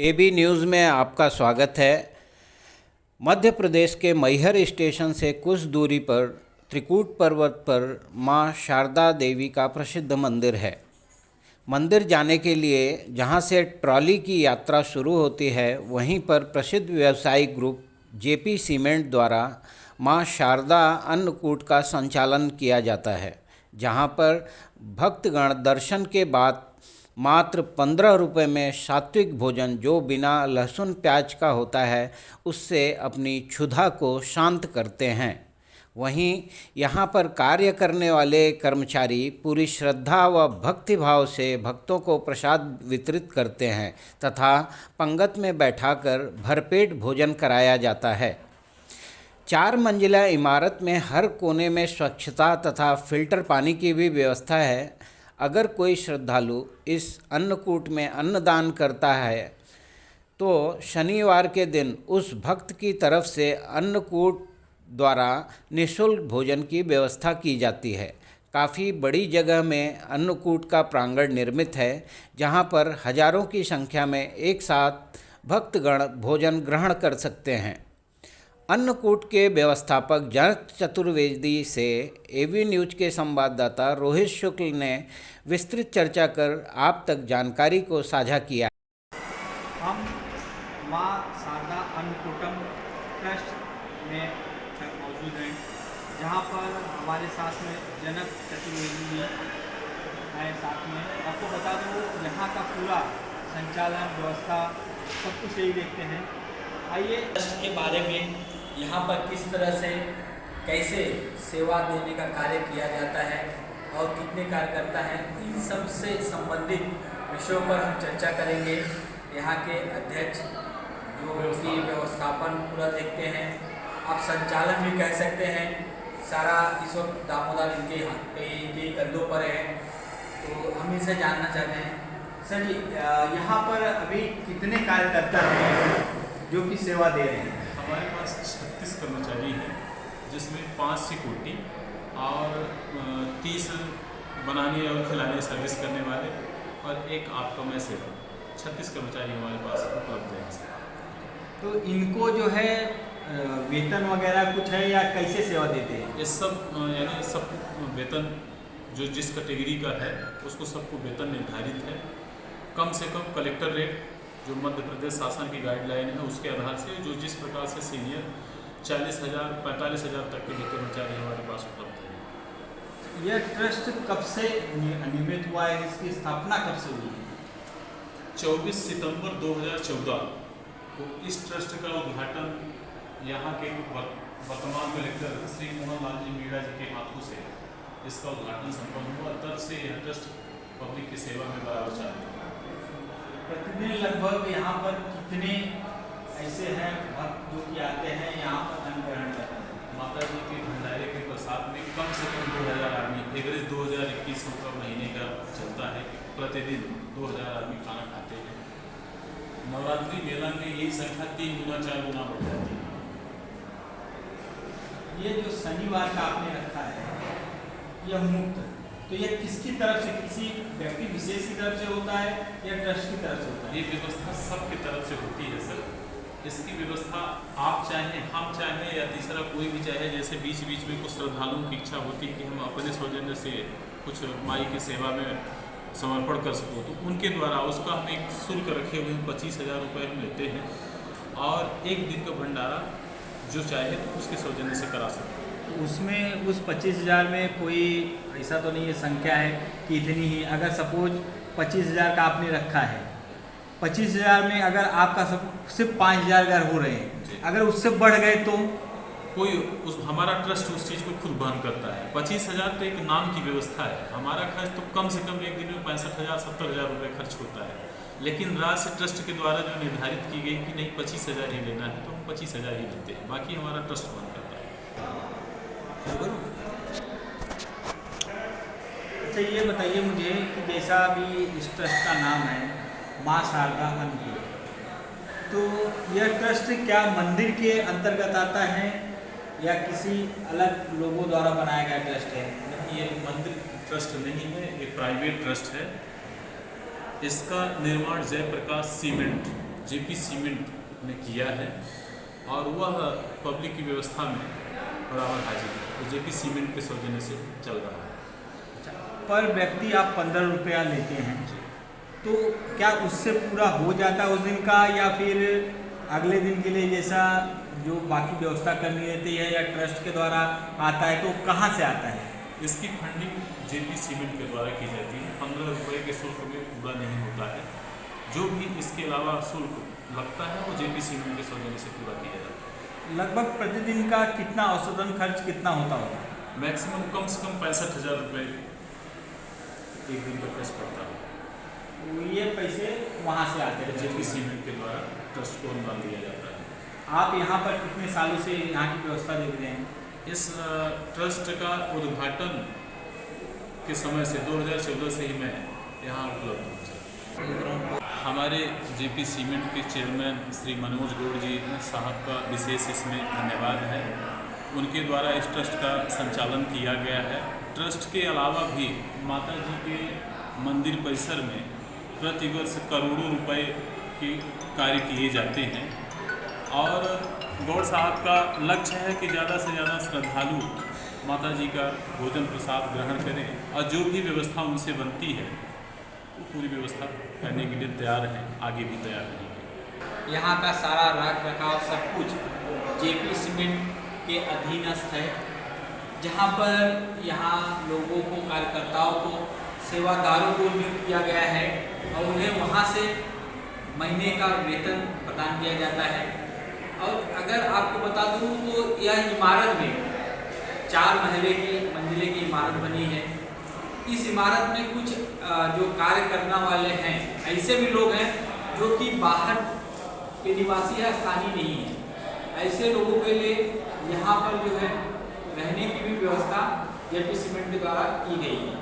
AB news में आपका स्वागत है। मध्य प्रदेश के मैहर स्टेशन से कुछ दूरी पर त्रिकूट पर्वत पर मां शारदा देवी का प्रसिद्ध मंदिर है। मंदिर जाने के लिए जहां से ट्रॉली की यात्रा शुरू होती है, वहीं पर प्रसिद्ध व्यावसायिक ग्रुप जेपी सीमेंट द्वारा मां शारदा अन्नकूट का संचालन किया जाता है, जहां पर भक्तगण दर्शन के बाद मात्र 15 रुपये में सात्विक भोजन, जो बिना लहसुन प्याज का होता है, उससे अपनी क्षुधा को शांत करते हैं। वहीं यहाँ पर कार्य करने वाले कर्मचारी पूरी श्रद्धा व भक्तिभाव से भक्तों को प्रसाद वितरित करते हैं तथा पंगत में बैठाकर भरपेट भोजन कराया जाता है। 4 मंजिला इमारत में हर कोने में स्वच्छता तथा फिल्टर पानी की भी व्यवस्था है। अगर कोई श्रद्धालु इस अन्नकूट में अन्नदान करता है तो शनिवार के दिन उस भक्त की तरफ से अन्नकूट द्वारा निःशुल्क भोजन की व्यवस्था की जाती है। काफ़ी बड़ी जगह में अन्नकूट का प्रांगण निर्मित है, जहां पर हजारों की संख्या में एक साथ भक्तगण भोजन ग्रहण कर सकते हैं। अन्नकूट के व्यवस्थापक जनक चतुर्वेदी से एबी न्यूज के संवाददाता रोहित शुक्ल ने विस्तृत चर्चा कर आप तक जानकारी को साझा किया। हम माँ शारदा अन्नकूटम ट्रस्ट में मौजूद हैं, जहाँ पर हमारे साथ में जनक चतुर्वेदी जी हैं। साथ में आपको बता दूँ, यहाँ का पूरा संचालन व्यवस्था सब कुछ यही देखते हैं। आइए ट्रस्ट के बारे में, यहाँ पर किस तरह से कैसे सेवा देने का कार्य किया जाता है और कितने कार्यकर्ता हैं, इन सब से संबंधित विषयों पर हम चर्चा करेंगे। यहाँ के अध्यक्ष जो कि व्यवस्थापन पूरा देखते हैं, आप संचालन भी कह सकते हैं, सारा इस वक्त दामोदर इनके कंधों पर है। तो हम इनसे जानना चाहते हैं, सर जी, यहाँ पर अभी कितने कार्यकर्ता हैं जो कि सेवा दे रहे हैं? हमारे पास 36 कर्मचारी हैं, जिसमें 5 सिक्योरिटी और 30 बनाने और खिलाने सर्विस करने वाले और एक आपका मैं सेवक। 36 कर्मचारी हमारे पास उपलब्ध हैं। तो इनको जो है वेतन वगैरह कुछ है या कैसे सेवा देते हैं? ये सब यानी सब वेतन जो जिस कैटेगरी का है उसको सबको वेतन निर्धारित है। कम से कम कलेक्टर रेट जो मध्य प्रदेश शासन की गाइडलाइन है, उसके आधार से जो जिस प्रकार से सीनियर 40,000 45,000 तक के कर्मचारी हमारे पास उपलब्ध है। यह ट्रस्ट कब से नियमित हुआ है? इसकी स्थापना कब से हुई है? 24 सितंबर 2014 को इस ट्रस्ट का उद्घाटन यहाँ के वर्तमान कलेक्टर श्री मोहन लाल जी मीणा जी के हाथों से इसका उद्घाटन संपन्न हुआ। तब से यह ट्रस्ट पब्लिक की सेवा में बराबर चालू है। प्रतिदिन लगभग यहाँ पर कितने ऐसे हैं भक्त जो कि आते हैं यहाँ पर अन्न ग्रहण करते हैं? माता जी के भंडारे के प्रसाद में कम से कम 2000 आदमी, एवरेज 2021 का महीने का चलता है, प्रतिदिन 2000 आदमी खाना खाते हैं। नवरात्रि मेला में यही संख्या 3 गुना 4 गुना बढ़ जाती है। ये जो शनिवार का आपने रखा है, यह मुक्त, तो यह किसकी तरफ से, किसी व्यक्ति विशेष की तरफ से होता है या ट्रस्ट की तरफ से होता है? ये व्यवस्था सबकी तरफ से होती है सर। इसकी व्यवस्था आप चाहें, हम चाहें या तीसरा कोई भी चाहे, जैसे बीच बीच में कुछ श्रद्धालुओं की इच्छा होती है कि हम अपने सौजन्य से कुछ माई की सेवा में समर्पण कर सको, तो उनके द्वारा उसका हम एक शुल्क रखे हुए हैं, 25,000 रुपये हम लेते हैं और एक दिन का भंडारा जो चाहे तो उसके सौजन्य से करा सकते हैं। उसमें उस 25,000 में कोई ऐसा तो नहीं है संख्या है कि इतनी ही, अगर सपोज 25,000 का आपने रखा है, 25,000 में अगर आपका सब सिर्फ 5,000 अगर हो रहे हैं, अगर उससे बढ़ गए तो कोई हमारा ट्रस्ट उस चीज़ को खुद वहन करता है। 25,000 तो एक नाम की व्यवस्था है। हमारा खर्च तो कम से कम एक दिन में 65,000 70,000 रुपये खर्च होता है, लेकिन राज्य ट्रस्ट के द्वारा जो निर्धारित की गई कि नहीं 25,000 ही लेना है, तो हम 25,000 ही लेते हैं, बाकी हमारा ट्रस्ट वहन करता है। अच्छा, ये बताइए मुझे कि जैसा अभी इस ट्रस्ट का नाम है माँ शारदा अन्नकूट, तो यह ट्रस्ट क्या मंदिर के अंतर्गत आता है या किसी अलग लोगों द्वारा बनाया गया ट्रस्ट है? ये मंदिर ट्रस्ट नहीं है, ये प्राइवेट ट्रस्ट है। इसका निर्माण जयप्रकाश सीमेंट जेपी सीमेंट ने किया है और वह पब्लिक की व्यवस्था में बराबर हाजिर है। तो जेपी सीमेंट के सौजन्य से चल रहा है। पर व्यक्ति आप 15 रुपया लेते हैं, तो क्या उससे पूरा हो जाता है उस दिन का, या फिर अगले दिन के लिए जैसा जो बाकी व्यवस्था करनी रहती है या ट्रस्ट के द्वारा आता है, तो कहाँ से आता है? इसकी फंडिंग जेपी सीमेंट के द्वारा की जाती है। 15 रुपये के शुल्क में पूरा नहीं होता है। जो भी इसके अलावा शुल्क लगता है वो जेपी सीमेंट के सौजन्य से पूरा किया जाता है। लगभग प्रतिदिन का कितना औसतन खर्च कितना होता होगा? मैक्सिमम कम से कम 65,000 रुपये एक दिन का खर्च पड़ता है। तो ये पैसे वहाँ से आते हैं जेपी सीमेंट के द्वारा ट्रस्ट को अनुदान दिया जाता है। आप यहाँ पर कितने सालों से यहाँ की व्यवस्था देख रहे हैं? इस ट्रस्ट का उद्घाटन के समय से 2014 से ही मैं यहाँ उपलब्ध हूँ। हमारे जेपी सीमेंट के चेयरमैन श्री मनोज गौड़ जी साहब का विशेष इसमें धन्यवाद है। उनके द्वारा इस ट्रस्ट का संचालन किया गया है। ट्रस्ट के अलावा भी माता जी के मंदिर परिसर में प्रतिवर्ष करोड़ों रुपए के कार्य किए जाते हैं और गौड़ साहब का लक्ष्य है कि ज़्यादा से ज़्यादा श्रद्धालु माता जी का भोजन प्रसाद ग्रहण करें और जो भी व्यवस्था उनसे बनती है वो पूरी व्यवस्था करने के लिए तैयार हैं, आगे भी तैयार रहेंगे। यहाँ का सारा रख रखाव सब कुछ जेपी सीमेंट के अधीनस्थ है, जहाँ पर यहाँ लोगों को, कार्यकर्ताओं को, सेवादारों को नियुक्त किया गया है और उन्हें वहाँ से महीने का वेतन प्रदान किया जाता है। और अगर आपको बता दूँ तो यह इमारत में 4 मंजिले की इमारत बनी है। इस इमारत में कुछ जो कार्य करने वाले हैं, ऐसे भी लोग हैं जो कि बाहर के निवासी या स्थानीय नहीं है। ऐसे लोगों के लिए यहाँ पर जो है रहने की भी व्यवस्था जेपी सीमेंट के द्वारा की गई है।